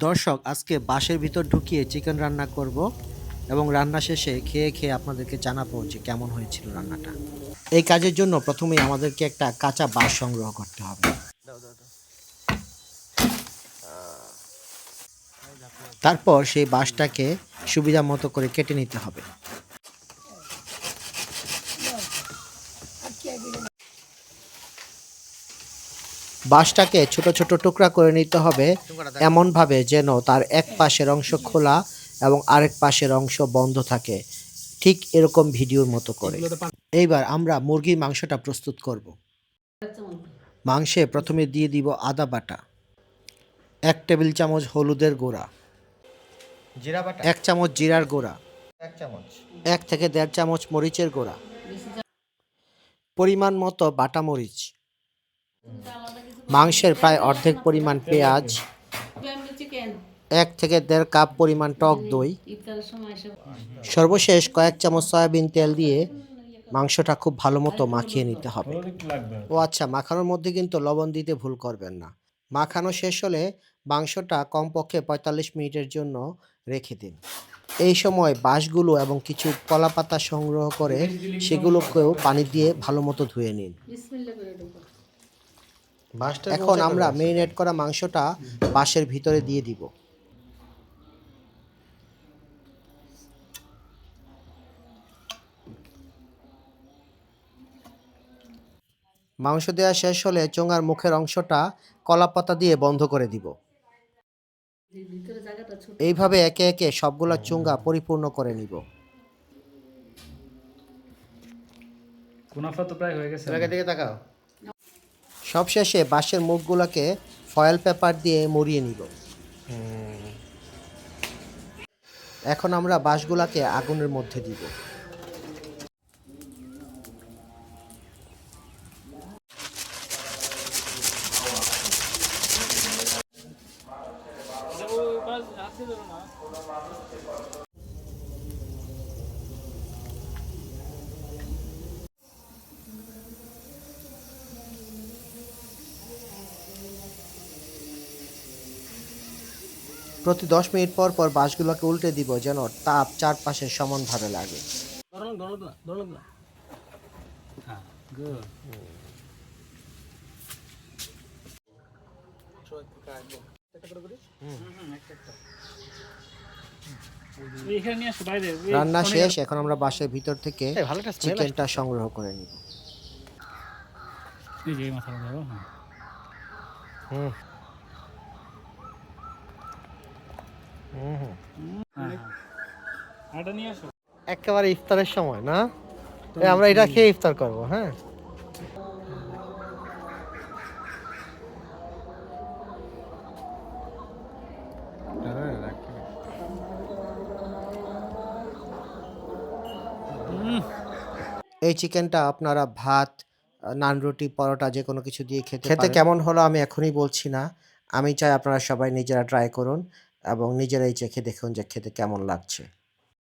দর্শক, আজকে বাঁশের ভিতর ঢুকিয়ে চিকেন রান্না করব এবং রান্না শেষে খেয়ে খেয়ে আপনাদেরকে জানাবো যে কেমন হয়েছিল রান্নাটা। এই কাজের জন্য প্রথমেই আমাদেরকে একটা কাঁচা বাঁশ সংগ্রহ করতে হবে। তারপর সেই বাঁশটাকে সুবিধা মতো করে কেটে নিতে হবে। বাঁশটাকে ছোট ছোট টুকরা করে নিতে হবে, এমনভাবে যেন তার এক পাশের অংশ খোলা এবং আরেক পাশের অংশ বন্ধ থাকে, ঠিক এরকম ভিডিওর মতো করে। এইবার আমরা মুরগির মাংসটা প্রস্তুত করব। মাংসে প্রথমে দিয়ে দিব আদা বাটা, 1 টেবিল চামচ হলুদের গুঁড়া, জিরা বাটা 1 চামচ জিরার গুঁড়া, 1 চামচ, 1 থেকে 1.5 চামচ মরিচের গুঁড়া, পরিমাণ মতো বাটা মরিচ, মাংসের প্রায় অর্ধেক পরিমাণ পেঁয়াজ, 1 থেকে 1.5 কাপ পরিমাণ টক দই, সর্বশেষ কয়েক চামচ সয়াবিন তেল দিয়ে মাংসটা খুব ভালো মতো মাখিয়ে নিতে হবে। ও আচ্ছা, মাখানোর মধ্যে কিন্তু লবণ দিতে ভুল করবেন না। মাখানো শেষ হলে মাংসটা কমপক্ষে 45 মিনিটের জন্য রেখে দিন। এই সময় বাঁশগুলো এবং কিছু কলাপাতা সংগ্রহ করে সেগুলোকেও পানি দিয়ে ভালো মতো ধুয়ে নিন। এখন আমরা মেরিনেট করা মাংসটা বাঁশের ভিতরে দিয়ে দিব। মাংস দেওয়া শেষ হলে চোঙার মুখের অংশটা কলাপাতা দিয়ে বন্ধ করে দিব। এইভাবে একে একে সবগুলা চোঙা পরিপূর্ণ করে নিব। কুনাফা তো প্রায় হয়ে গেছে। দিকে তাকাও। সবশেষে বাঁশের মুখগুলোকে ফয়েল পেপার দিয়ে মুড়িয়ে নিব। এখন আমরা বাঁশগুলাকে আগুনের মধ্যে দিব। প্রতি 10 মিনিট পর পর বাঁশগুলোকে উল্টে দিব যেন তাপ চারপাশে সমানভাবে লাগে। রান্না শেষ, এখন আমরা বাঁশের ভিতর থেকে চিকেনটা সংগ্রহ করে নিব। একেবারে ইফতারের সময় না, আমরা এটা খেয়ে ইফতার করবো। হ্যাঁ, এই চিকেনটা আপনারা ভাত, নান, রুটি, পরোটা যে কোনো কিছু দিয়ে খেতে পারেন। কেমন হলো আমি এখনই বলছি না, আমি চাই আপনারা সবাই নিজেরা ট্রাই করুন এবং নিজেরাই চেখে দেখুন যে খেতে কেমন লাগছে।